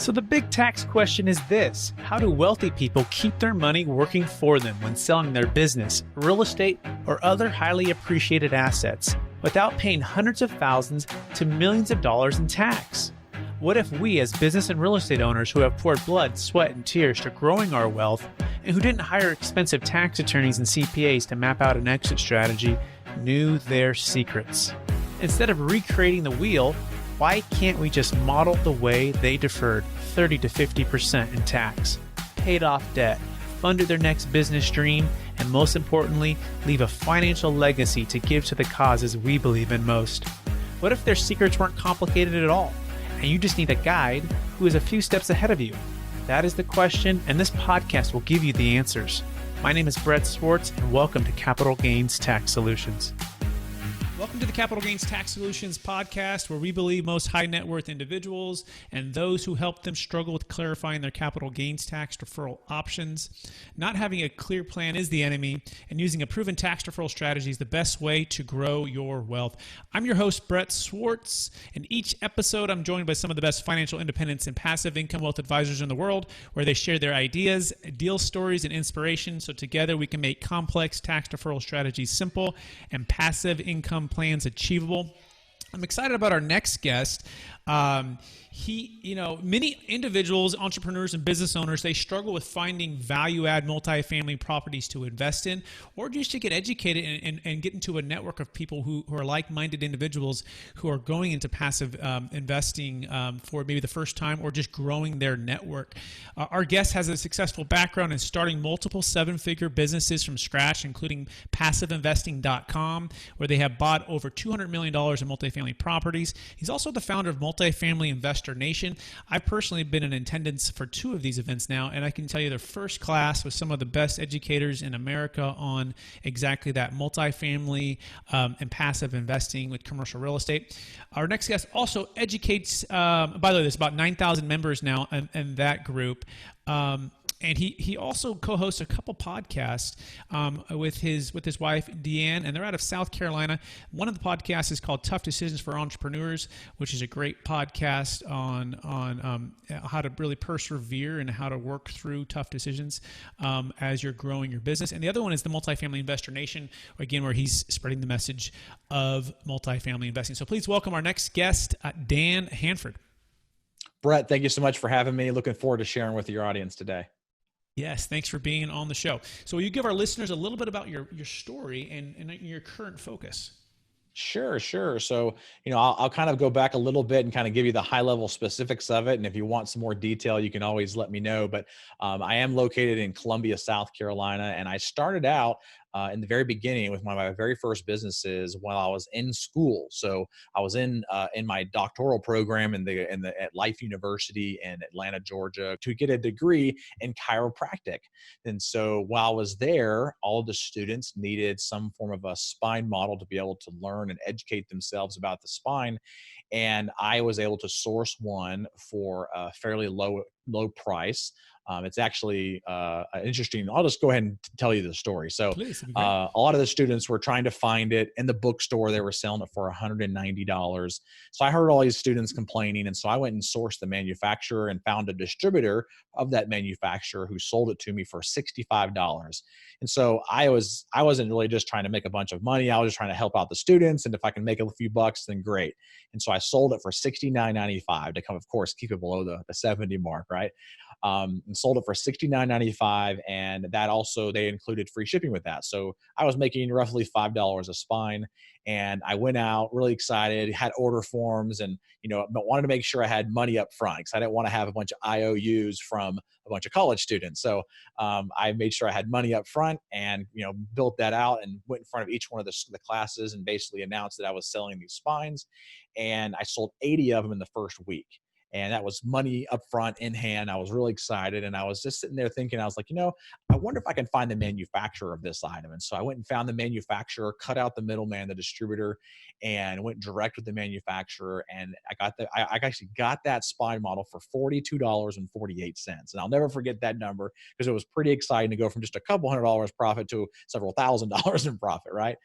So the big tax question is this: how do wealthy people keep their money working for them when selling their business, real estate, or other highly appreciated assets without paying hundreds of thousands to millions of dollars in tax? What if we, as business and real estate owners who have poured blood, sweat, and tears to growing our wealth, and who didn't hire expensive tax attorneys and CPAs to map out an exit strategy, knew their secrets? Instead of recreating the wheel, why can't we just model the way they deferred 30 to 50% in tax, paid off debt, funded their next business dream, and most importantly, leave a financial legacy to give to the causes we believe in most? What if their secrets weren't complicated at all, and you just need a guide who is a few steps ahead of you? That is the question, and this podcast will give you the answers. My name is Brett Swarts, and welcome to Capital Gains Tax Solutions. Welcome to the Capital Gains Tax Solutions podcast, where we believe most high net worth individuals and those who help them struggle with clarifying their capital gains tax deferral options. Not having a clear plan is the enemy, and using a proven tax deferral strategy is the best way to grow your wealth. I'm your host, Brett Swarts, and each episode I'm joined by some of the best financial independence and passive income wealth advisors in the world, where they share their ideas, deal stories, and inspiration, so together we can make complex tax deferral strategies simple and passive income plans achievable. I'm excited about our next guest. Many individuals, entrepreneurs, and business owners, they struggle with finding value-add multifamily properties to invest in, or just to get educated and get into a network of people who are like-minded individuals who are going into passive investing for maybe the first time, or just growing their network. Our guest has a successful background in starting multiple seven-figure businesses from scratch, including PassiveInvesting.com, where they have bought over $200 million in multifamily properties. He's also the founder of Multifamily Investor Nation. I've personally been in attendance for two of these events now, and I can tell you they're first class with some of the best educators in America on exactly that, multifamily and passive investing with commercial real estate. Our next guest also educates, by the way, there's about 9,000 members now in that group. And he also co-hosts a couple podcasts with his wife, Deanne, and they're out of South Carolina. One of the podcasts is called Tough Decisions for Entrepreneurs, which is a great podcast on how to really persevere and how to work through tough decisions as you're growing your business. And the other one is the Multifamily Investor Nation, again, where he's spreading the message of multifamily investing. So please welcome our next guest, Dan Handford. Brett, thank you so much for having me. Looking forward to sharing with your audience today. Yes, thanks for being on the show. So will you give our listeners a little bit about your story and your current focus? Sure. So, I'll kind of go back a little bit and kind of give you the high level specifics of it. And if you want some more detail, you can always let me know. But I am located in Columbia, South Carolina, and I started out in the very beginning with one of my very first businesses while I was in school. So I was in my doctoral program at Life University in Atlanta, Georgia, to get a degree in chiropractic. And so while I was there, all of the students needed some form of a spine model to be able to learn and educate themselves about the spine. And I was able to source one for a fairly low price. It's actually interesting. I'll just go ahead and tell you the story. So Please, a lot of the students were trying to find it in the bookstore. They were selling it for $190. So I heard all these students complaining. And so I went and sourced the manufacturer and found a distributor of that manufacturer who sold it to me for $65. And so I wasn't really just trying to make a bunch of money. I was just trying to help out the students. And if I can make a few bucks, then great. And so I sold it for $69.95 to of course, keep it below the 70 mark, right? And sold it for $69.95, and that also, they included free shipping with that. So I was making roughly $5 a spine, and I went out really excited, had order forms, and but wanted to make sure I had money up front because I didn't want to have a bunch of IOUs from a bunch of college students. So I made sure I had money up front, and built that out and went in front of each one of the classes and basically announced that I was selling these spines, and I sold 80 of them in the first week. And that was money up front in hand. I was really excited. And I was just sitting there thinking, I was like, I wonder if I can find the manufacturer of this item. And so I went and found the manufacturer, cut out the middleman, the distributor, and went direct with the manufacturer. And I actually got that spine model for $42.48. And I'll never forget that number because it was pretty exciting to go from just a couple $100 profit to several $1,000s in profit, right?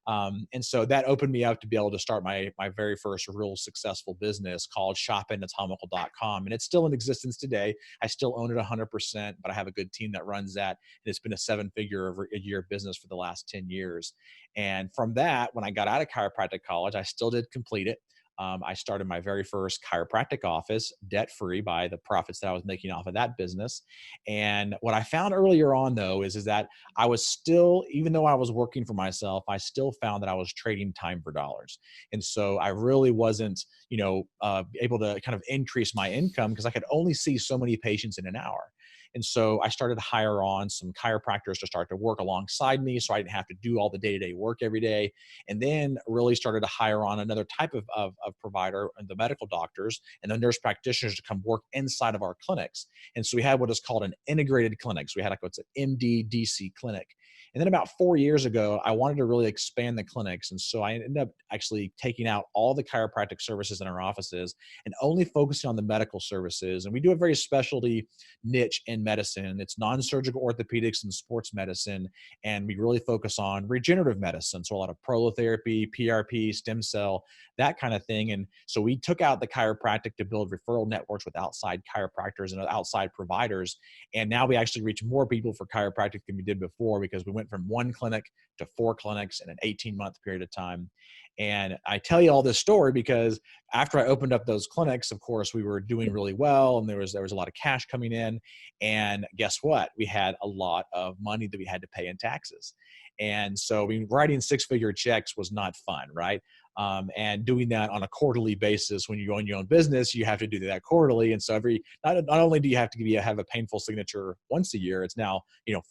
And so that opened me up to be able to start my very first real successful business called shopinanatomical.com. And it's still in existence today. I still own it 100%, but I have a good team that runs that. And it's been a 7-figure a year business for the last 10 years. And from that, when I got out of chiropractic college, I still did complete it. I started my very first chiropractic office debt free by the profits that I was making off of that business. And what I found earlier on, though, is that I was still, even though I was working for myself, I still found that I was trading time for dollars. And so I really wasn't, able to kind of increase my income because I could only see so many patients in an hour. And so I started to hire on some chiropractors to start to work alongside me so I didn't have to do all the day-to-day work every day. And then really started to hire on another type of provider, the medical doctors and the nurse practitioners to come work inside of our clinics. And so we had what is called an integrated clinic. So we had like what's an MD-DC clinic. And then about 4 years ago, I wanted to really expand the clinics. And so I ended up actually taking out all the chiropractic services in our offices and only focusing on the medical services. And we do a very specialty niche in medicine. It's non-surgical orthopedics and sports medicine. And we really focus on regenerative medicine. So a lot of prolotherapy, PRP, stem cell, that kind of thing. And so we took out the chiropractic to build referral networks with outside chiropractors and outside providers. And now we actually reach more people for chiropractic than we did before because we went from 1 clinic to 4 clinics in an 18-month period of time. And I tell you all this story because after I opened up those clinics, of course, we were doing really well and there was a lot of cash coming in. And guess what? We had a lot of money that we had to pay in taxes. And so writing 6-figure checks was not fun, right? And doing that on a quarterly basis when you own your own business, you have to do that quarterly. And so not only do you have to have a painful signature once a year, it's now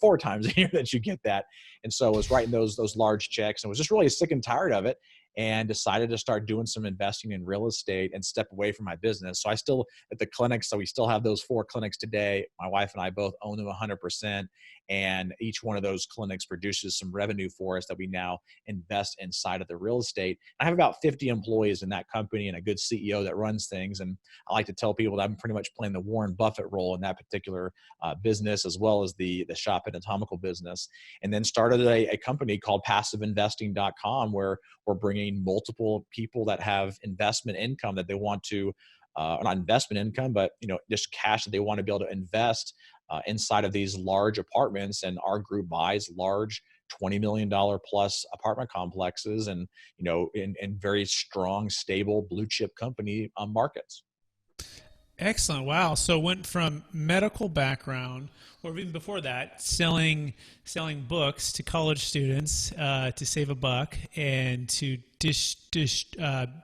4 times a year that you get that. And so I was writing those large checks and was just really sick and tired of it, and decided to start doing some investing in real estate and step away from my business. So I still at the clinics, so we still have those 4 clinics today. My wife and I both own them 100%. And each one of those clinics produces some revenue for us that we now invest inside of the real estate. I have about 50 employees in that company and a good CEO that runs things. And I like to tell people that I'm pretty much playing the Warren Buffett role in that particular business, as well as the shop and anatomical business. And then started a company called passiveinvesting.com, where we're bringing multiple people that have investment income that they want to, not investment income, but just cash that they want to be able to invest inside of these large apartments. And our group buys large $20 million plus apartment complexes and, in very strong, stable blue chip company markets. Excellent. Wow. So went from medical background, or even before that, selling books to college students to save a buck, and to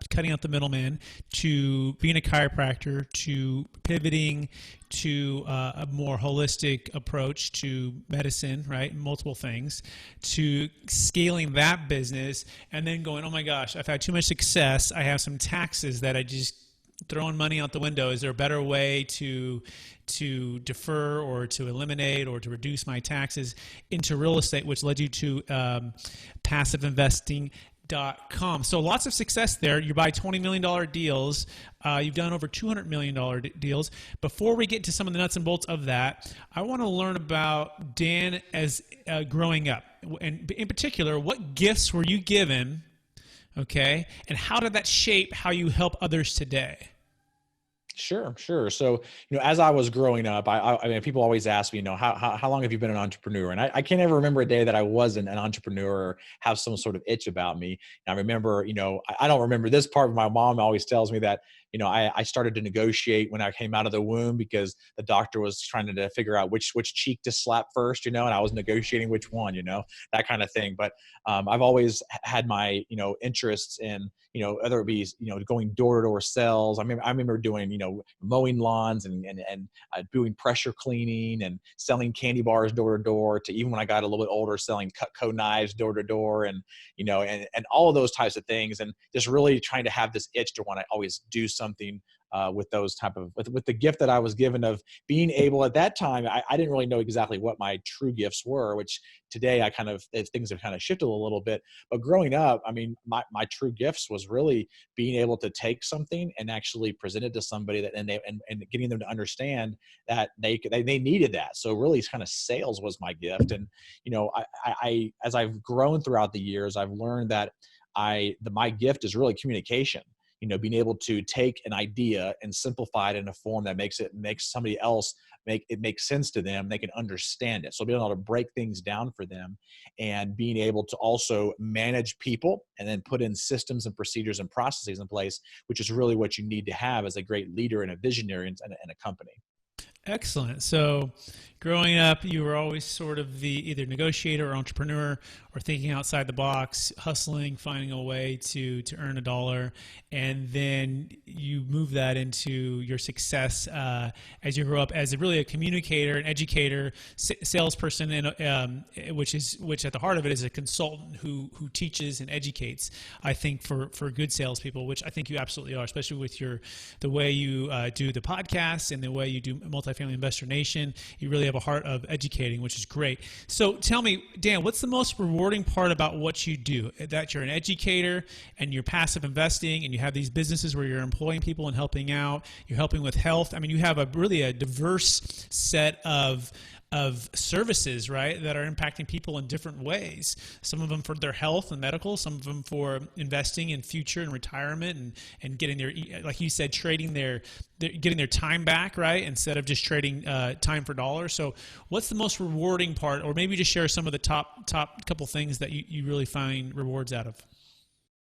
cutting out the middleman, to being a chiropractor, to pivoting to a more holistic approach to medicine, right? Multiple things, to scaling that business, and then going, oh my gosh, I've had too much success. I have some taxes that I just throwing money out the window. Is there a better way to defer or to eliminate or to reduce my taxes into real estate, which led you to passiveinvesting.com. So lots of success there. You buy $20 million deals. You've done over $200 million deals. Before we get to some of the nuts and bolts of that, I want to learn about Dan as growing up. And in particular, what gifts were you given? Okay. And how did that shape how you help others today? Sure. So, as I was growing up, I mean, people always ask me, how long have you been an entrepreneur? And I can't ever remember a day that I wasn't an entrepreneur or have some sort of itch about me. And I remember, I don't remember this part, but my mom always tells me that, I started to negotiate when I came out of the womb because the doctor was trying to figure out which cheek to slap first, and I was negotiating which one, that kind of thing. But I've always had my, interests in, whether it be, going door-to-door sales. I remember doing, mowing lawns and doing pressure cleaning and selling candy bars door-to-door, to even when I got a little bit older, selling Cutco knives door-to-door, and, and all of those types of things. And just really trying to have this itch to want to always do something with those type of, with the gift that I was given of being able at that time, I didn't really know exactly what my true gifts were, which today I kind of, things have kind of shifted a little bit. But growing up, I mean, my true gifts was really being able to take something and actually present it to somebody that, and getting them to understand that they needed that. So really kind of sales was my gift. And, you know, as I've grown throughout the years, I've learned that my gift is really communication. You know, being able to take an idea and simplify it in a form that makes somebody else make sense to them. They can understand it. So being able to break things down for them, and being able to also manage people and then put in systems and procedures and processes in place, which is really what you need to have as a great leader and a visionary in a company. Excellent. So growing up, you were always sort of the either negotiator or entrepreneur or thinking outside the box, hustling, finding a way to earn a dollar. And then you move that into your success as you grow up as really a communicator, an educator, salesperson, and which at the heart of it is a consultant who teaches and educates, I think, for good salespeople, which I think you absolutely are, especially with the way you do the podcast and the way you do Multifamily Investor Nation. You really have a heart of educating, which is great. So tell me, Dan, what's the most rewarding part about what you do? That you're an educator and you're passive investing and you have these businesses where you're employing people and helping out, you're helping with health. I mean, you have really a diverse set of services, right, that are impacting people in different ways. Some of them for their health and medical, some of them for investing in future and retirement and getting their, like you said, getting their time back, right, instead of just trading time for dollars. So what's the most rewarding part, or maybe just share some of the top couple things that you really find rewards out of?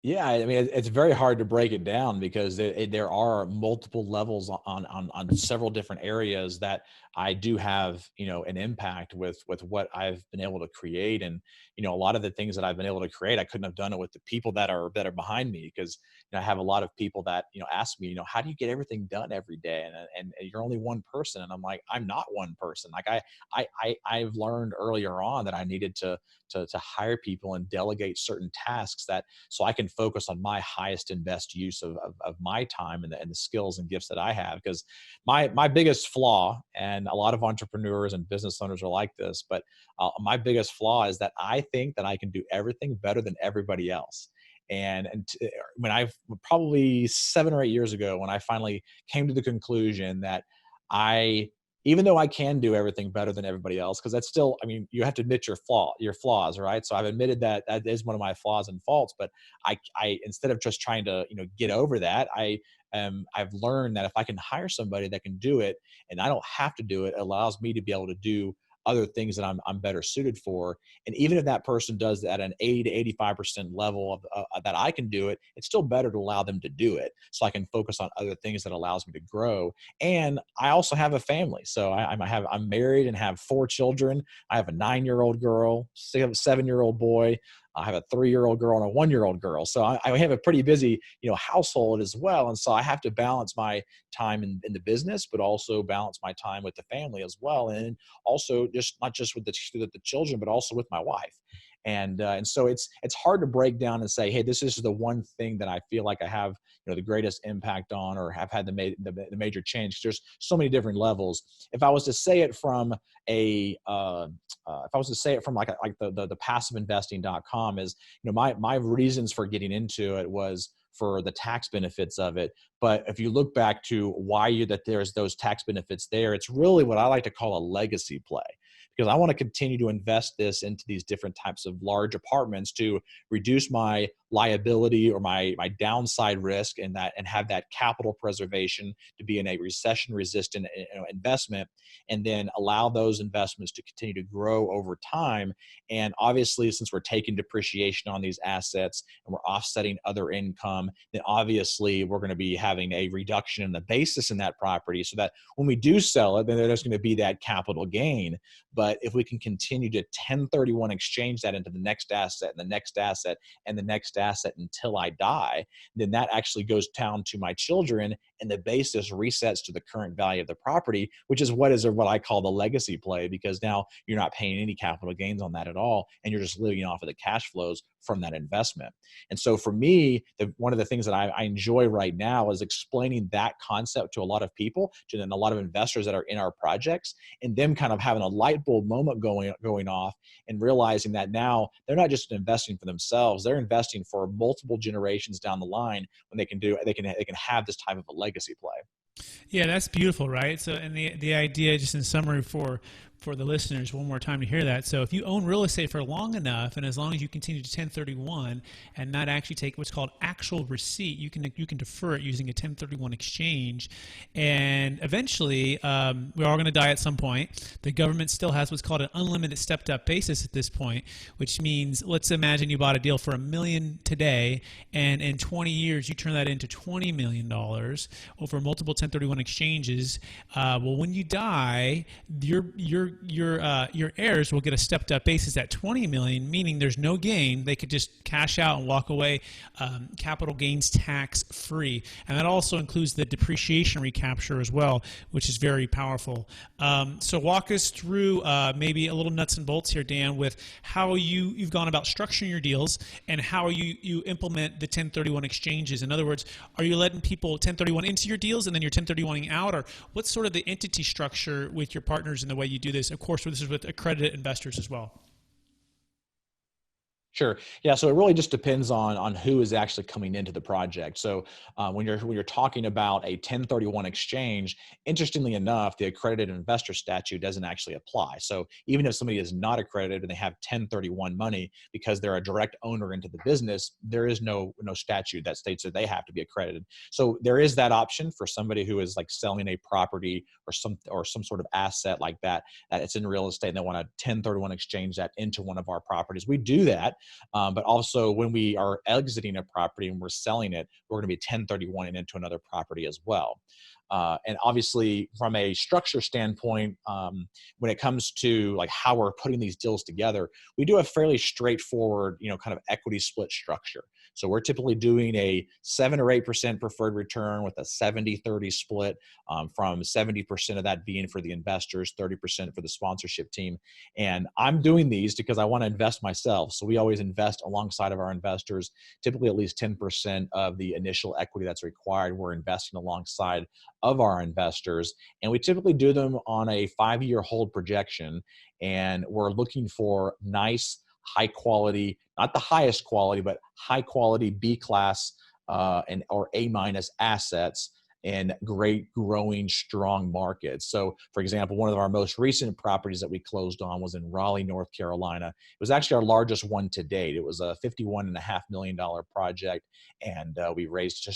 Yeah, I mean, it's very hard to break it down because there are multiple levels on several different areas that I do have, you know, an impact with what I've been able to create. And, you know, a lot of the things that I've been able to create, I couldn't have done it with the people that are behind me, because, you know, I have a lot of people that, you know, ask me, you know, how do you get everything done every day? And you're only one person. And I'm like, I'm not one person. Like I've learned earlier on that I needed to hire people and delegate certain tasks so I can focus on my highest and best use of my time and the skills and gifts that I have. Because my biggest flaw, and a lot of entrepreneurs and business owners are like this, but my biggest flaw is that I think that I can do everything better than everybody else. When I've probably 7 or 8 years ago, when I finally came to the conclusion that even though I can do everything better than everybody else, because that's still, I mean, you have to admit your flaws, right? So I've admitted that is one of my flaws and faults, but I instead of just trying to, you know, get over that, I've learned that if I can hire somebody that can do it and I don't have to do it, it allows me to be able to do other things that I'm better suited for. And even if that person does that at an 80 to 85% level of that I can do it, it's still better to allow them to do it so I can focus on other things that allows me to grow. And I also have a family. So I'm married and have 4 children. I have a 9-year-old girl, 7-year-old boy. I have a 3-year-old girl and a 1-year-old girl. So I have a pretty busy, you know, household as well. And so I have to balance my time in the business, but also balance my time with the family as well. And also not just with the children, but also with my wife. And so it's hard to break down and say, hey, this is the one thing that I feel like I have, you know, the greatest impact on, or have had the major change. There's so many different levels. If I was to say it from like the passiveinvesting.com is, you know, my reasons for getting into it was for the tax benefits of it. But if you look back to why that there's those tax benefits there, it's really what I like to call a legacy play, because I want to continue to invest this into these different types of large apartments to reduce my liability or my downside risk, and have that capital preservation to be in a recession resistant, you know, investment, and then allow those investments to continue to grow over time. And obviously, since we're taking depreciation on these assets and we're offsetting other income, then obviously we're going to be having a reduction in the basis in that property, so that when we do sell it, then there's going to be that capital gain. But if we can continue to 1031 exchange that into the next asset and the next asset and the next asset until I die, then that actually goes down to my children, and the basis resets to the current value of the property, which is what I call the legacy play, because now you're not paying any capital gains on that at all, and you're just living off of the cash flows from that investment. And so for me, one of the things that I enjoy right now is explaining that concept to a lot of people, to then a lot of investors that are in our projects, and them kind of having a light bulb moment going off and realizing that now they're not just investing for themselves, they're investing for multiple generations down the line when they can have this type of a legacy play. Yeah, that's beautiful, right? So, and the idea, just in summary for the listeners, one more time to hear that. So, if you own real estate for long enough, and as long as you continue to 1031 and not actually take what's called actual receipt, you can defer it using a 1031 exchange, and eventually, we're all going to die at some point. The government still has what's called an unlimited stepped-up basis at this point, which means, let's imagine you bought a deal for $1 million today, and in 20 years you turn that into $20 million over multiple 1031 exchanges. Well, when you die, your heirs will get a stepped up basis at 20 million, meaning there's no gain. They could just cash out and walk away, capital gains tax free, and that also includes the depreciation recapture as well, which is very powerful. So walk us through maybe a little nuts and bolts here, Dan, with how you've gone about structuring your deals and how you implement the 1031 exchanges. In other words, are you letting people 1031 into your deals and then you're 1031ing out, or what's sort of the entity structure with your partners and the way you do this? Of course, this is with accredited investors as well. Sure. Yeah. So it really just depends on who is actually coming into the project. So when you're talking about a 1031 exchange, interestingly enough, the accredited investor statute doesn't actually apply. So even if somebody is not accredited and they have 1031 money because they're a direct owner into the business, there is no statute that states that they have to be accredited. So there is that option for somebody who is like selling a property or some sort of asset like that it's in real estate, and they want to 1031 exchange that into one of our properties. We do that. But also when we are exiting a property and we're selling it, we're going to be 1031 into another property as well. And obviously from a structure standpoint, when it comes to like how we're putting these deals together, we do a fairly straightforward, kind of equity split structure. So we're typically doing a 7 or 8% preferred return with a 70-30 split, from 70% of that being for the investors, 30% for the sponsorship team. And I'm doing these because I want to invest myself. So we always invest alongside of our investors, typically at least 10% of the initial equity that's required. We're investing alongside of our investors, and we typically do them on a 5-year hold projection, and we're looking for nice, high quality, not the highest quality, but high quality B class or A minus assets in great, growing, strong markets. So for example, one of our most recent properties that we closed on was in Raleigh, North Carolina. It was actually our largest one to date. It was a $51.5 million project. And we raised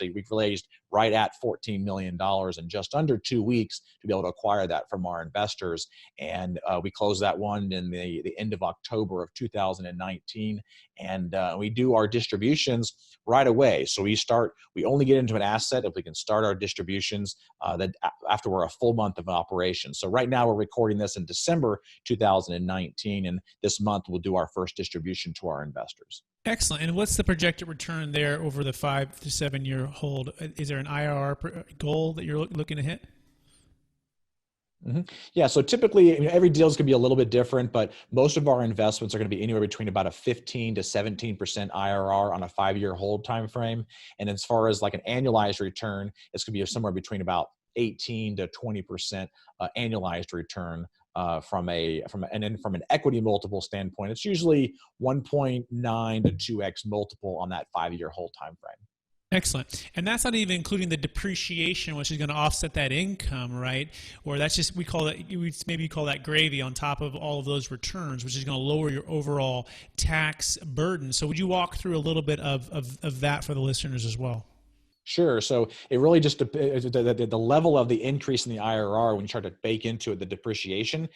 we've raised right at $14 million in just under 2 weeks to be able to acquire that from our investors. And we closed that one in the end of October of 2019. And we do our distributions right away. So we only get into an asset if we can start our distributions after we're a full month of operation. So right now we're recording this in December 2019, and this month we'll do our first distribution to our investors. Excellent. And what's the projected return there over the 5 to 7 year hold? Is there an IRR goal that you're looking to hit? Mm-hmm. Yeah. So typically, every deal is going to be a little bit different, but most of our investments are going to be anywhere between about a 15 to 17% IRR on a 5-year hold time frame. And as far as like an annualized return, it's going to be somewhere between about 18 to 20% annualized return. From an equity multiple standpoint, it's usually 1.9 to 2x multiple on that 5-year hold time frame. Excellent. And that's not even including the depreciation, which is going to offset that income, right? Or that's just, we maybe call that gravy on top of all of those returns, which is going to lower your overall tax burden. So would you walk through a little bit of that for the listeners as well? Sure. So it really just the level of the increase in the IRR when you start to bake into it the depreciation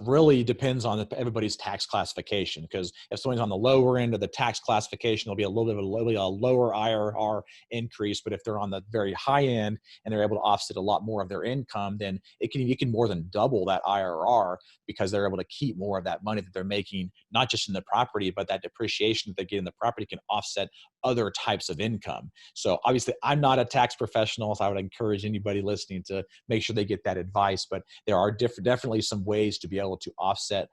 really depends on everybody's tax classification. Because if someone's on the lower end of the tax classification, there'll be a little bit of a lower IRR increase. But if they're on the very high end and they're able to offset a lot more of their income, then you can more than double that IRR because they're able to keep more of that money that they're making, not just in the property, but that depreciation that they get in the property can offset other types of income. So obviously I'm not a tax professional, so I would encourage anybody listening to make sure they get that advice. But there are definitely some ways to be able to offset,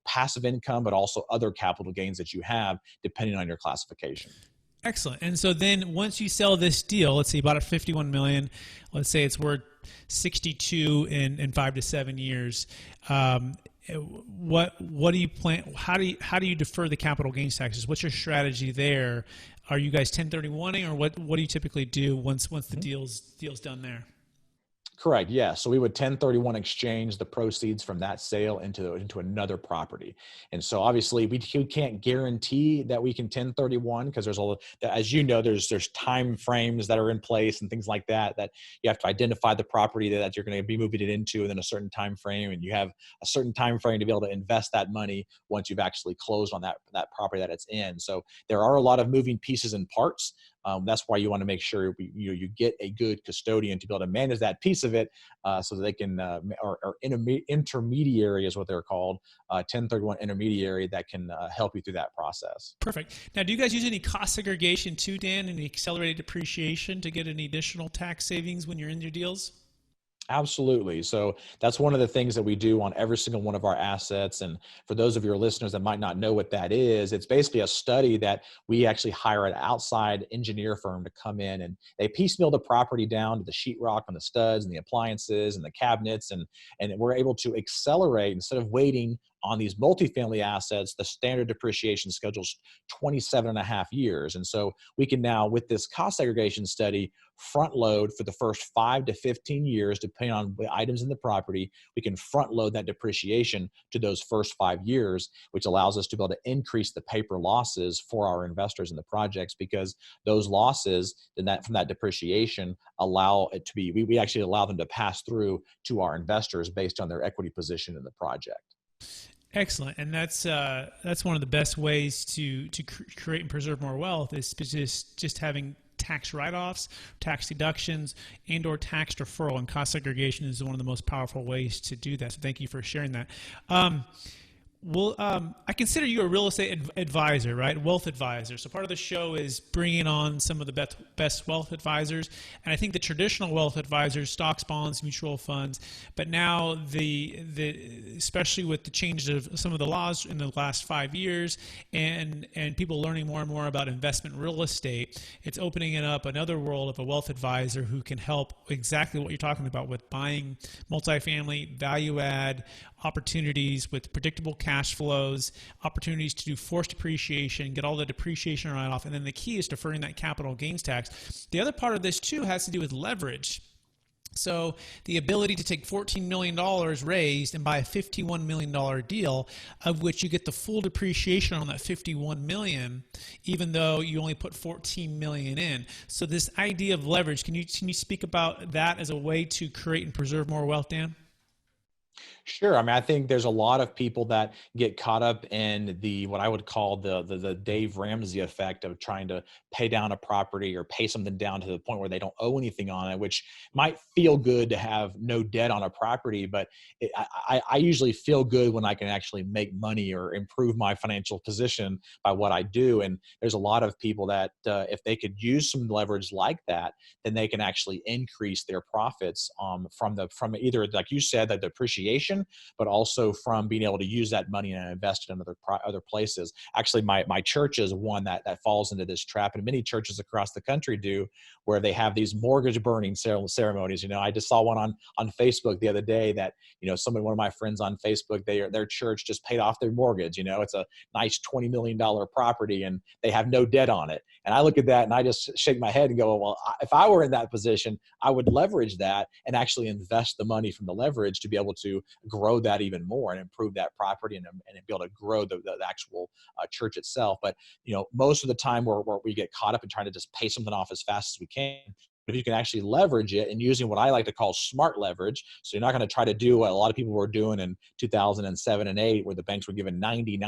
passive income, but also other capital gains that you have depending on your classification. Excellent. And so then once you sell this deal, let's say you bought it for 51 million, let's say it's worth 62 in 5 to 7 years. What do you plan? How do you defer the capital gains taxes? What's your strategy there? Are you guys 1031ing, or what do you typically do once the deal's done there? Correct. Yeah. So we would 1031 exchange the proceeds from that sale into another property. And so obviously we can't guarantee that we can 1031 because there's as you know, there's time frames that are in place and things like that you have to identify the property that you're going to be moving it into within a certain time frame. And you have a certain time frame to be able to invest that money once you've actually closed on that property that it's in. So there are a lot of moving pieces and parts. That's why you want to make sure you get a good custodian to be able to manage that piece of it, so that they can, or intermediary is what they're called, 1031 intermediary that can help you through that process. Perfect. Now, do you guys use any cost segregation too, Dan, and accelerated depreciation to get any additional tax savings when you're in your deals? Absolutely. So that's one of the things that we do on every single one of our assets. And for those of your listeners that might not know what that is, it's basically a study that we actually hire an outside engineer firm to come in, and they piecemeal the property down to the sheetrock and the studs and the appliances and the cabinets. And we're able to accelerate, instead of waiting on these multifamily assets, the standard depreciation schedule's 27 and a half years. And so we can now, with this cost segregation study, front load for the first 5 to 15 years, depending on the items in the property, we can front load that depreciation to those first 5 years, which allows us to be able to increase the paper losses for our investors in the projects, because those losses from that depreciation allow it to be, we actually allow them to pass through to our investors based on their equity position in the project. Excellent, and that's one of the best ways to create and preserve more wealth is just having tax write-offs, tax deductions, and/or tax deferral. And cost segregation is one of the most powerful ways to do that. So thank you for sharing that. I consider you a real estate advisor, right? Wealth advisor. So part of the show is bringing on some of the best wealth advisors. And I think the traditional wealth advisors, stocks, bonds, mutual funds, but now especially with the changes of some of the laws in the last 5 years and people learning more and more about investment real estate, it's opening it up another world of a wealth advisor who can help exactly what you're talking about with buying multifamily, value add, opportunities with predictable cash flows, opportunities to do forced depreciation, get all the depreciation right off, and then the key is deferring that capital gains tax. The other part of this too has to do with leverage. So the ability to take $14 million raised and buy a $51 million deal, of which you get the full depreciation on that $51 million, even though you only put $14 million in. So this idea of leverage, can you speak about that as a way to create and preserve more wealth, Dan? Sure. I mean, I think there's a lot of people that get caught up in what I would call the Dave Ramsey effect of trying to pay down a property or pay something down to the point where they don't owe anything on it, which might feel good to have no debt on a property. But I usually feel good when I can actually make money or improve my financial position by what I do. And there's a lot of people that if they could use some leverage like that, then they can actually increase their profits from either, like you said, the depreciation, but also from being able to use that money and invest it in other places. Actually, my church is one that falls into this trap, and many churches across the country do, where they have these mortgage burning ceremonies. I just saw one on Facebook the other day that, one of my friends on Facebook, their church just paid off their mortgage. It's a nice $20 million property and they have no debt on it. And I look at that and I just shake my head and go, well, if I were in that position, I would leverage that and actually invest the money from the leverage to be able to grow that even more and improve that property and be able to grow the actual church itself. But, most of the time where we get caught up in trying to just pay something off as fast as we can. But if you can actually leverage it and using what I like to call smart leverage, so you're not going to try to do what a lot of people were doing in 2007 and 8, where the banks were giving 95%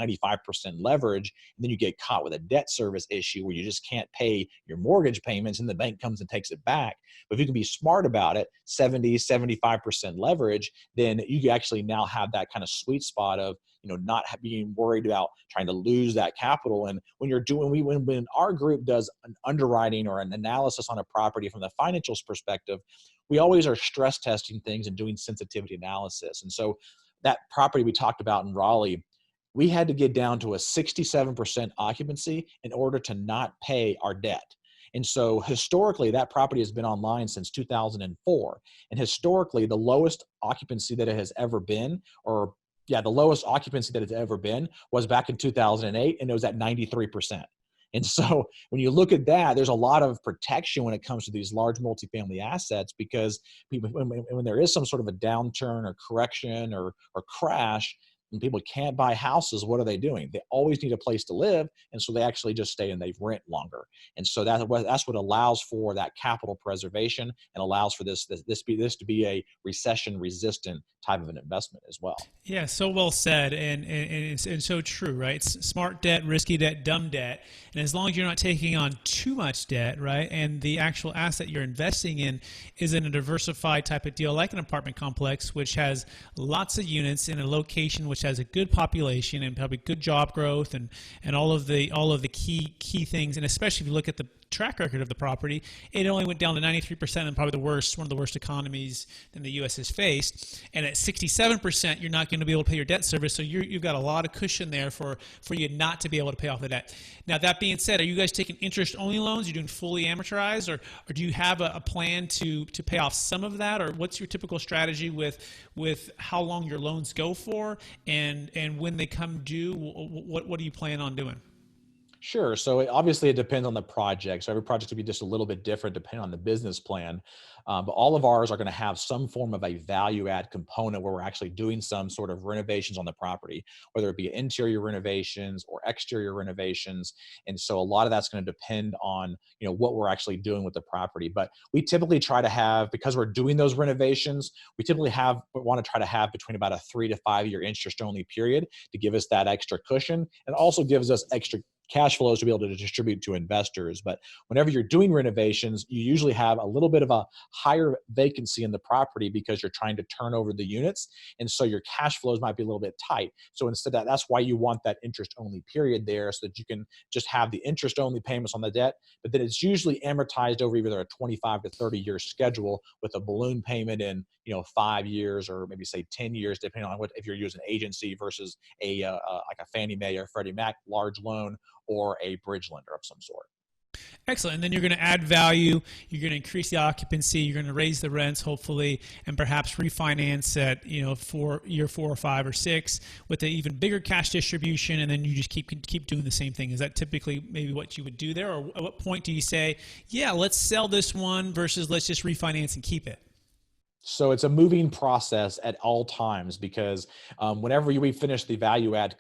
leverage, and then you get caught with a debt service issue where you just can't pay your mortgage payments and the bank comes and takes it back. But if you can be smart about it, 75% leverage, then you actually now have that kind of sweet spot of, not being worried about trying to lose that capital. And when you're doing, when our group does an underwriting or an analysis on a property from the financials perspective, we always are stress testing things and doing sensitivity analysis. And so that property we talked about in Raleigh, we had to get down to a 67% occupancy in order to not pay our debt. And so historically, that property has been online since 2004. And historically, the lowest occupancy that it has ever been, the lowest occupancy that it's ever been was back in 2008, and it was at 93%. And so when you look at that, there's a lot of protection when it comes to these large multifamily assets, because people, when there is some sort of a downturn or correction or crash, and people can't buy houses, what are they doing? They always need a place to live, and so they actually just stay and they rent longer. And so that's what allows for that capital preservation and allows for this to be a recession-resistant type of an investment as well. Yeah, so well said, and so true, right? Smart debt, risky debt, dumb debt, and as long as you're not taking on too much debt, right, and the actual asset you're investing in is in a diversified type of deal, like an apartment complex, which has lots of units in a location which has a good population and probably good job growth and all of the key things, and especially if you look at the track record of the property, it only went down to 93% and probably one of the worst economies that the U.S. has faced. And at 67%, you're not going to be able to pay your debt service, so you've got a lot of cushion there for you not to be able to pay off the debt. Now, that being said, are you guys taking interest-only loans? Are you doing fully amortized, or do you have a plan to pay off some of that, or what's your typical strategy with how long your loans go for, and when they come due, what do you plan on doing? Sure. So obviously it depends on the project. So every project will be just a little bit different depending on the business plan. But all of ours are going to have some form of a value add component where we're actually doing some sort of renovations on the property, whether it be interior renovations or exterior renovations. And so a lot of that's going to depend on, what we're actually doing with the property. But we typically try to have, because we're doing those renovations, we typically want to try to have between about a 3 to 5 year interest only period to give us that extra cushion, and also gives us extra cash flows to be able to distribute to investors. But whenever you're doing renovations, you usually have a little bit of a higher vacancy in the property because you're trying to turn over the units. And so your cash flows might be a little bit tight. So instead that's why you want that interest only period there, so that you can just have the interest only payments on the debt, but then it's usually amortized over either a 25 to 30 year schedule with a balloon payment in, 5 years or maybe say 10 years, depending on if you're using agency versus like a Fannie Mae or Freddie Mac large loan, or a bridge lender of some sort. Excellent. And then you're going to add value, you're going to increase the occupancy, you're going to raise the rents, hopefully, and perhaps refinance at, for year 4 or 5 or 6 with an even bigger cash distribution, and then you just keep doing the same thing. Is that typically maybe what you would do there? Or at what point do you say, yeah, let's sell this one versus let's just refinance and keep it? So it's a moving process at all times, because whenever we finish the value add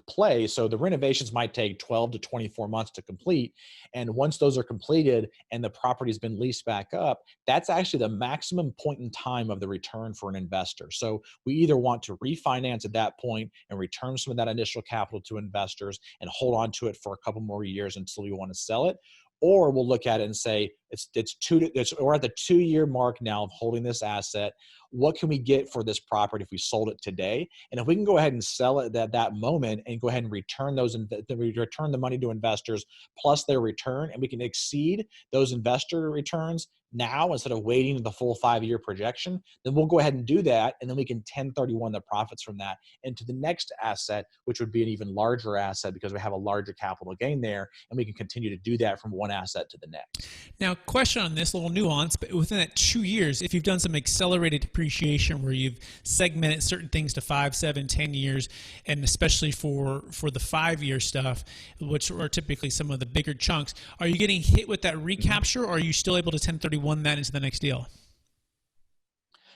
play, so the renovations might take 12 to 24 months to complete. And once those are completed and the property's been leased back up, that's actually the maximum point in time of the return for an investor. So we either want to refinance at that point and return some of that initial capital to investors and hold on to it for a couple more years until we want to sell it. Or we'll look at it and say, we're at the 2-year mark now of holding this asset. What can we get for this property if we sold it today? And if we can go ahead and sell it at that moment and go ahead and return the money to investors plus their return, and we can exceed those investor returns now instead of waiting the full 5-year projection, then we'll go ahead and do that. And then we can 1031 the profits from that into the next asset, which would be an even larger asset because we have a larger capital gain there. And we can continue to do that from one asset to the next. Now, question on this, little nuance, but within that 2 years, if you've done some accelerated depreciation where you've segmented certain things to 5, 7, 10 years, and especially for the 5-year stuff, which are typically some of the bigger chunks, are you getting hit with that recapture, or are you still able to 1031 that into the next deal?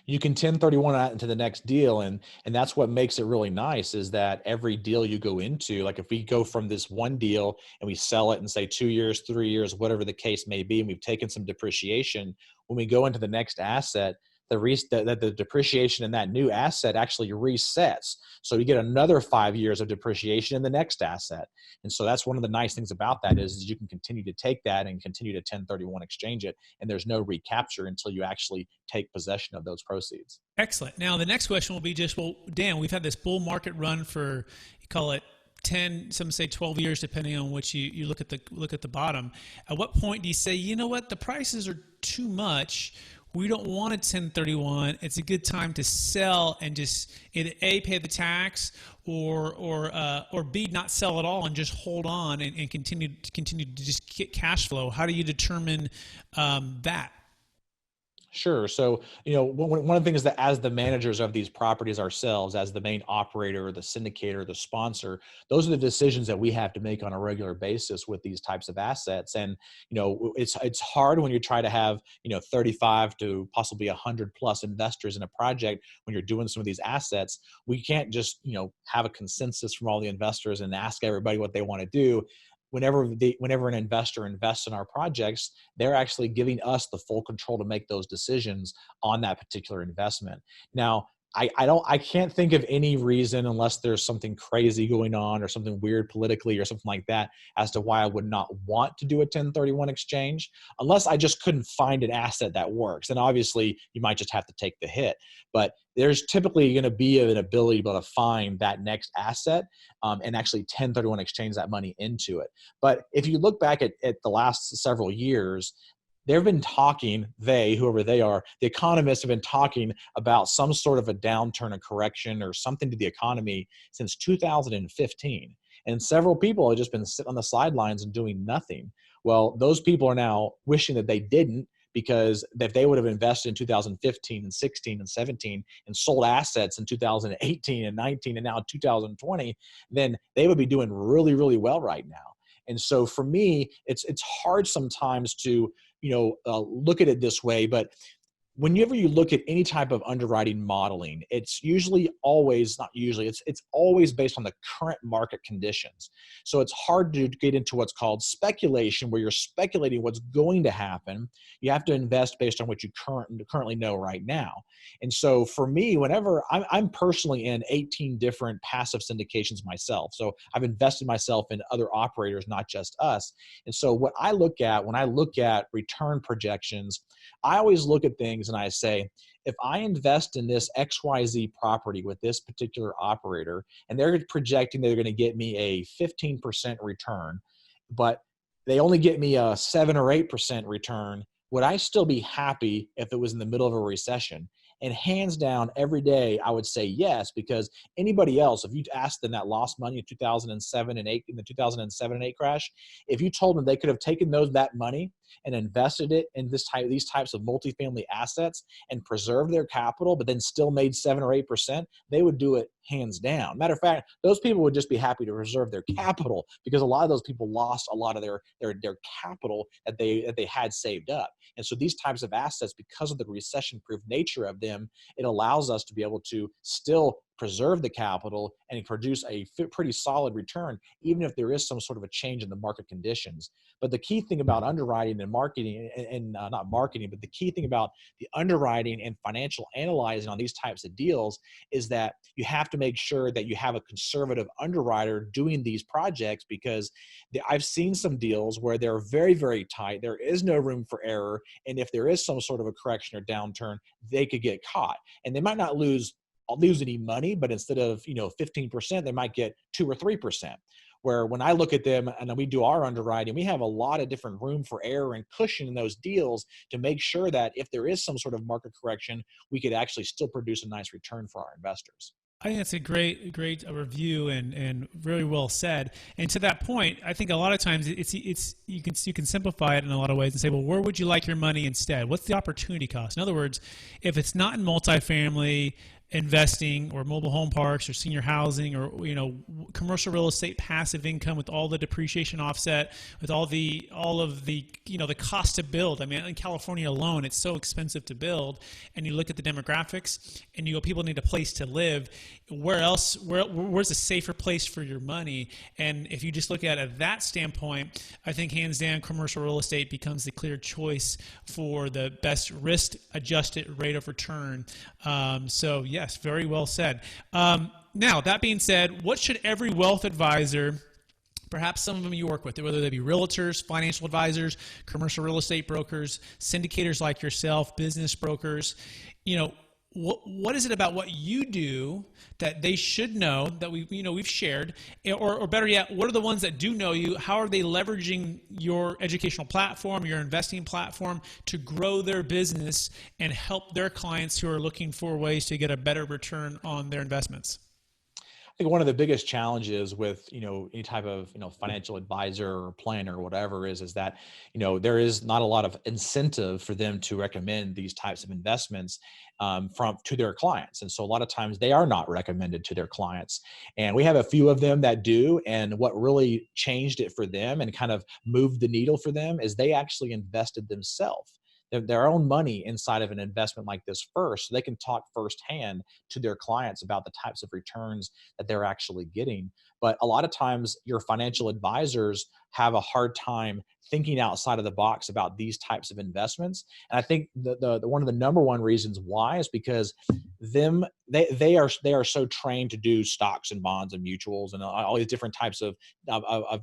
You can 1031 that into the next deal. And that's what makes it really nice, is that every deal you go into, like if we go from this one deal and we sell it in say 2 years, 3 years, whatever the case may be, and we've taken some depreciation, when we go into the next asset, the depreciation in that new asset actually resets. So you get another 5 years of depreciation in the next asset. And so that's one of the nice things about that is you can continue to take that and continue to 1031 exchange it. And there's no recapture until you actually take possession of those proceeds. Excellent. Now, the next question will be just, well, Dan, we've had this bull market run for, you call it 10, some say 12 years, depending on which you look at the bottom. At what point do you say, you know what, the prices are too much, we don't want a 1031, it's a good time to sell and just either A, pay the tax, or B, not sell at all and just hold on and continue to just get cash flow? How do you determine that? Sure. So, one of the things that as the managers of these properties ourselves, as the main operator, the syndicator, the sponsor, those are the decisions that we have to make on a regular basis with these types of assets. And, it's hard when you try to have, 35 to possibly 100 plus investors in a project when you're doing some of these assets. We can't just, have a consensus from all the investors and ask everybody what they want to do. Whenever an investor invests in our projects, they're actually giving us the full control to make those decisions on that particular investment. Now, I can't think of any reason, unless there's something crazy going on or something weird politically or something like that, as to why I would not want to do a 1031 exchange, unless I just couldn't find an asset that works. And obviously you might just have to take the hit, but there's typically going to be an ability to be able to find that next asset and actually 1031 exchange that money into it. But if you look back at the last several years, they've been talking, whoever they are, the economists have been talking about some sort of a downturn, a correction, or something to the economy since 2015. And several people have just been sitting on the sidelines and doing nothing. Well, those people are now wishing that they didn't, because if they would have invested in 2015 and 16 and 17 and sold assets in 2018 and 19 and now 2020, then they would be doing really, really well right now. And so for me, it's hard sometimes to look at it this way, but whenever you look at any type of underwriting modeling, it's always based on the current market conditions. So it's hard to get into what's called speculation, where you're speculating what's going to happen. You have to invest based on what you currently know right now. And so for me, whenever I'm personally in 18 different passive syndications myself, so I've invested myself in other operators, not just us. And so what I look at when I look at return projections, I always look at things and I say, if I invest in this XYZ property with this particular operator and they're projecting they're going to get me a 15% return, but they only get me a 7 or 8% return, would I still be happy if it was in the middle of a recession? And hands down, every day, I would say yes, because anybody else, if you asked them that lost money in 2007 and 8, in the 2007 and 8 crash, if you told them they could have taken that money and invested it in these types of multifamily assets and preserved their capital, but then still made 7 or 8%, they would do it hands down. Matter of fact, those people would just be happy to preserve their capital, because a lot of those people lost a lot of their capital that they had saved up. And so these types of assets, because of the recession-proof nature of them, it allows us to be able to still preserve the capital and produce a pretty solid return, even if there is some sort of a change in the market conditions. But the key thing about underwriting and marketing, and not marketing, but the key thing about the underwriting and financial analyzing on these types of deals is that you have to make sure that you have a conservative underwriter doing these projects, because I've seen some deals where they're very, very tight. There is no room for error. And if there is some sort of a correction or downturn, they could get caught. And they might not lose any money, but instead of 15%, they might get 2 or 3%. Where when I look at them and we do our underwriting, we have a lot of different room for error and cushion in those deals to make sure that if there is some sort of market correction, we could actually still produce a nice return for our investors. I think that's a great review and very well said. And to that point, I think a lot of times you can simplify it in a lot of ways and say, well, where would you like your money instead? What's the opportunity cost? In other words, if it's not in multifamily, investing or mobile home parks or senior housing or, commercial real estate passive income with all the depreciation offset, with all of the, the cost to build. I mean, in California alone, it's so expensive to build, and you look at the demographics and you go, people need a place to live. Where's a safer place for your money? And if you just look at it at that standpoint, I think hands down commercial real estate becomes the clear choice for the best risk adjusted rate of return. So yes, very well said. Now, that being said, what should every wealth advisor, perhaps some of them you work with, whether they be realtors, financial advisors, commercial real estate brokers, syndicators like yourself, business brokers, what is it about what you do that they should know that we've shared, or better yet, what are the ones that do know you? How are they leveraging your educational platform, your investing platform to grow their business and help their clients who are looking for ways to get a better return on their investments? I think one of the biggest challenges with, any type of, financial advisor or planner or whatever is that, there is not a lot of incentive for them to recommend these types of investments to their clients. And so a lot of times they are not recommended to their clients. And we have a few of them that do. And what really changed it for them and kind of moved the needle for them is they actually invested themselves their own money inside of an investment like this first, so they can talk firsthand to their clients about the types of returns that they're actually getting. But a lot of times your financial advisors have a hard time thinking outside of the box about these types of investments. And I think the one of the number one reasons why is because they are so trained to do stocks and bonds and mutuals and all these different types of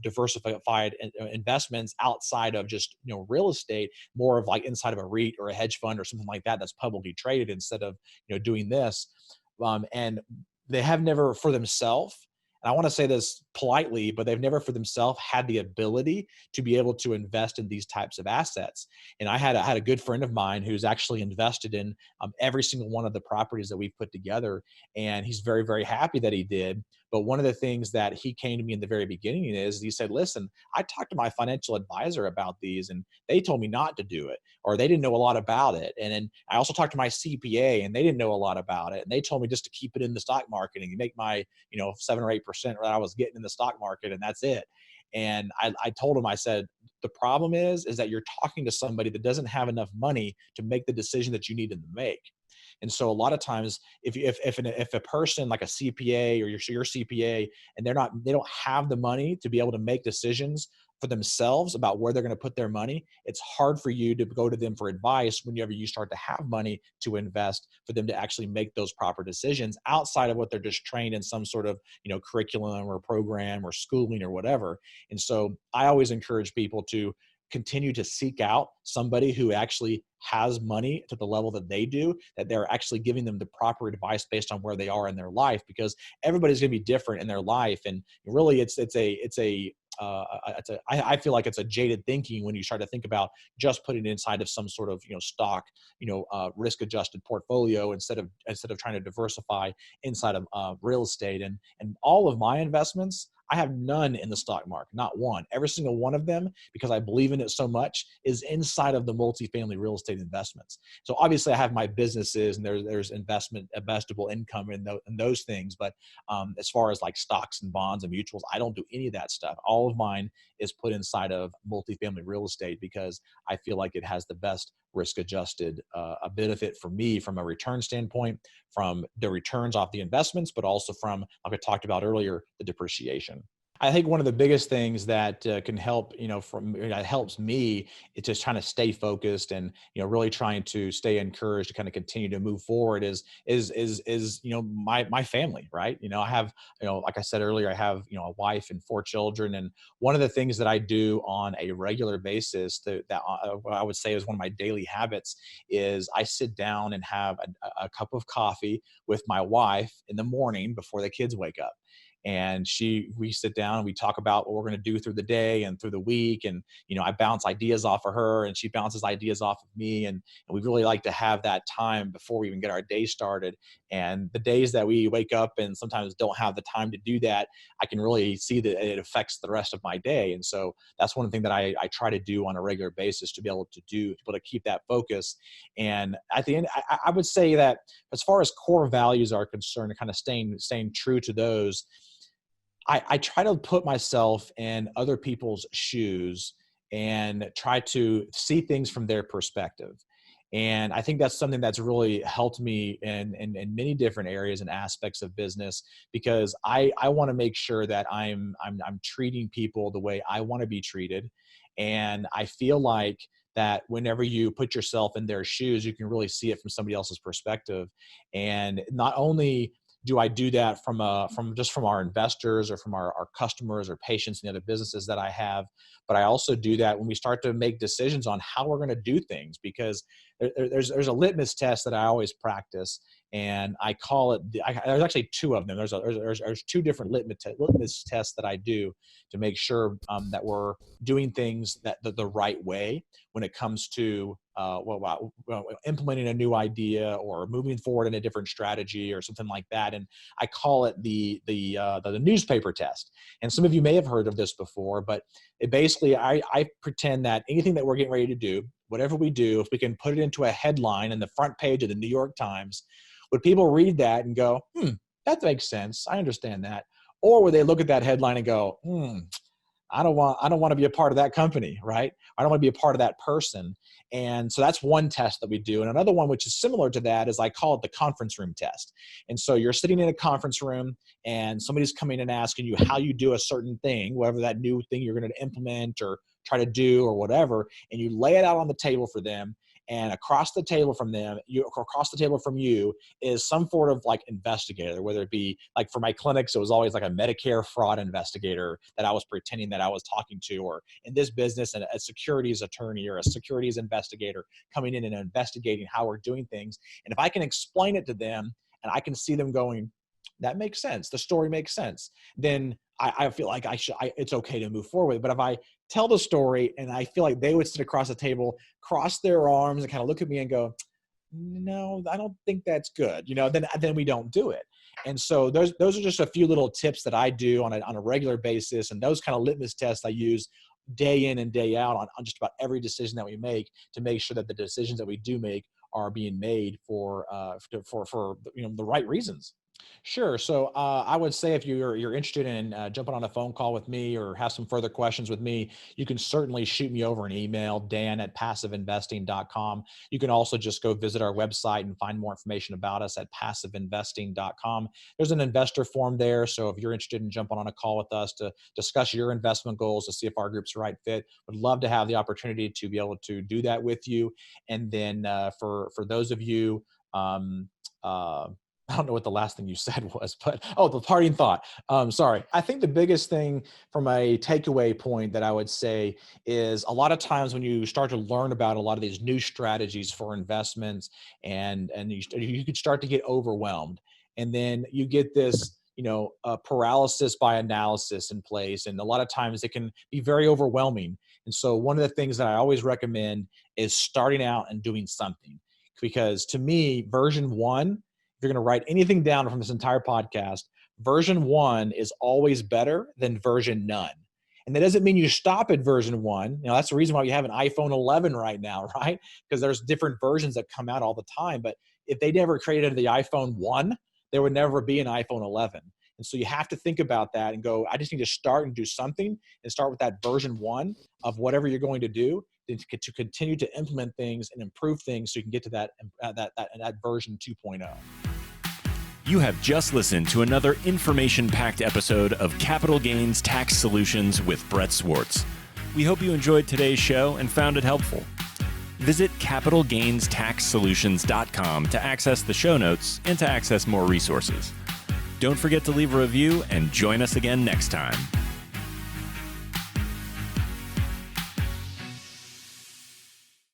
diversified investments outside of just real estate, more of like inside of a REIT or a hedge fund or something like that that's publicly traded instead of doing this. And they have never for themselves, and I want to say this politely, but they've never for themselves had the ability to be able to invest in these types of assets. And I had a good friend of mine who's actually invested in every single one of the properties that we've put together. And he's very, very happy that he did. But one of the things that he came to me in the very beginning is he said, listen, I talked to my financial advisor about these and they told me not to do it, or they didn't know a lot about it. And then I also talked to my CPA and they didn't know a lot about it. And they told me just to keep it in the stock market and you make my, 7 or 8% that I was getting in the stock market and that's it. And I told him, I said, the problem is that you're talking to somebody that doesn't have enough money to make the decision that you need them to make. And so a lot of times, if a person like a CPA or your CPA, and they don't have the money to be able to make decisions for themselves about where they're going to put their money, it's hard for you to go to them for advice whenever you start to have money to invest for them to actually make those proper decisions outside of what they're just trained in some sort of curriculum or program or schooling or whatever. And so I always encourage people to continue to seek out somebody who actually has money to the level that they do, that they're actually giving them the proper advice based on where they are in their life, because everybody's going to be different in their life. And really I feel like it's a jaded thinking when you try to think about just putting it inside of some sort of stock, risk adjusted portfolio instead of trying to diversify inside of real estate. And all of my investments, I have none in the stock market, not one. Every single one of them, because I believe in it so much, is inside of the multifamily real estate investments. So obviously I have my businesses and there's investable income in those things. But as far as like stocks and bonds and mutuals, I don't do any of that stuff. All of mine is put inside of multifamily real estate because I feel like it has the best risk adjusted a benefit for me from a return standpoint, from the returns off the investments, but also from, like I talked about earlier, the depreciation. I think one of the biggest things that can help, helps me, it's just trying to stay focused and, really trying to stay encouraged to kind of continue to move forward is my family, right? I have, like I said earlier, I have, a wife and 4 children. And one of the things that I do on a regular basis that I would say is one of my daily habits is I sit down and have a cup of coffee with my wife in the morning before the kids wake up. And we sit down and we talk about what we're going to do through the day and through the week. And, I bounce ideas off of her and she bounces ideas off of me. And we really like to have that time before we even get our day started. And the days that we wake up and sometimes don't have the time to do that, I can really see that it affects the rest of my day. And so that's one thing that I try to do on a regular basis to be able to keep that focus. And at the end, I would say that as far as core values are concerned, kind of staying true to those, I try to put myself in other people's shoes and try to see things from their perspective. And I think that's something that's really helped me in many different areas and aspects of business, because I want to make sure that I'm treating people the way I want to be treated. And I feel like that whenever you put yourself in their shoes, you can really see it from somebody else's perspective. And not only do I do that from our investors or from our customers or patients and the other businesses that I have, but I also do that when we start to make decisions on how we're going to do things, because there's a litmus test that I always practice, and I call it. There's actually two of them. There's two different litmus tests that I do to make sure that we're doing things the right way when it comes to implementing a new idea or moving forward in a different strategy or something like that. And I call it the newspaper test. And some of you may have heard of this before, but it basically, I pretend that anything that we're getting ready to do, whatever we do, if we can put it into a headline in the front page of the New York Times, would people read that and go, that makes sense, I understand that? Or would they look at that headline and go, I don't want to be a part of that company, right? I don't want to be a part of that person. And so that's one test that we do. And another one, which is similar to that, is I call it the conference room test. And so you're sitting in a conference room and somebody's coming and asking you how you do a certain thing, whatever that new thing you're going to implement or try to do or whatever, and you lay it out on the table for them. And across the table from you is some sort of like investigator, whether it be like for my clinics, it was always like a Medicare fraud investigator that I was pretending that I was talking to, or in this business, a securities attorney or a securities investigator coming in and investigating how we're doing things. And if I can explain it to them and I can see them going, that makes sense, the story makes sense, then I feel like it's okay to move forward. But if I tell the story and I feel like they would sit across the table, cross their arms and kind of look at me and go, no, I don't think that's good, then we don't do it. And so those are just a few little tips that I do on a regular basis. And those kind of litmus tests I use day in and day out on just about every decision that we make, to make sure that the decisions that we do make are being made for the right reasons. Sure. So I would say if you're interested in jumping on a phone call with me or have some further questions with me, you can certainly shoot me over an email, dan@passiveinvesting.com. You can also just go visit our website and find more information about us at passiveinvesting.com. There's an investor form there. So if you're interested in jumping on a call with us to discuss your investment goals, to see if our group's the right fit, would love to have the opportunity to be able to do that with you. And then for those of you, I don't know what the last thing you said was, but the parting thought. Sorry. I think the biggest thing from a takeaway point that I would say is a lot of times when you start to learn about a lot of these new strategies for investments, and you could start to get overwhelmed, and then you get this paralysis by analysis in place. And a lot of times it can be very overwhelming. And so one of the things that I always recommend is starting out and doing something, because to me, version one, if you're going to write anything down from this entire podcast, version one is always better than version none. And that doesn't mean you stop at version one. That's the reason why we have an iPhone 11 right now, right? Because there's different versions that come out all the time. But if they never created the iPhone 1, there would never be an iPhone 11. And so you have to think about that and go, I just need to start and do something, and start with that version one of whatever you're going to do, to continue to implement things and improve things so you can get to that version 2.0. You have just listened to another information-packed episode of Capital Gains Tax Solutions with Brett Swarts. We hope you enjoyed today's show and found it helpful. Visit capitalgainstaxsolutions.com to access the show notes and to access more resources. Don't forget to leave a review and join us again next time.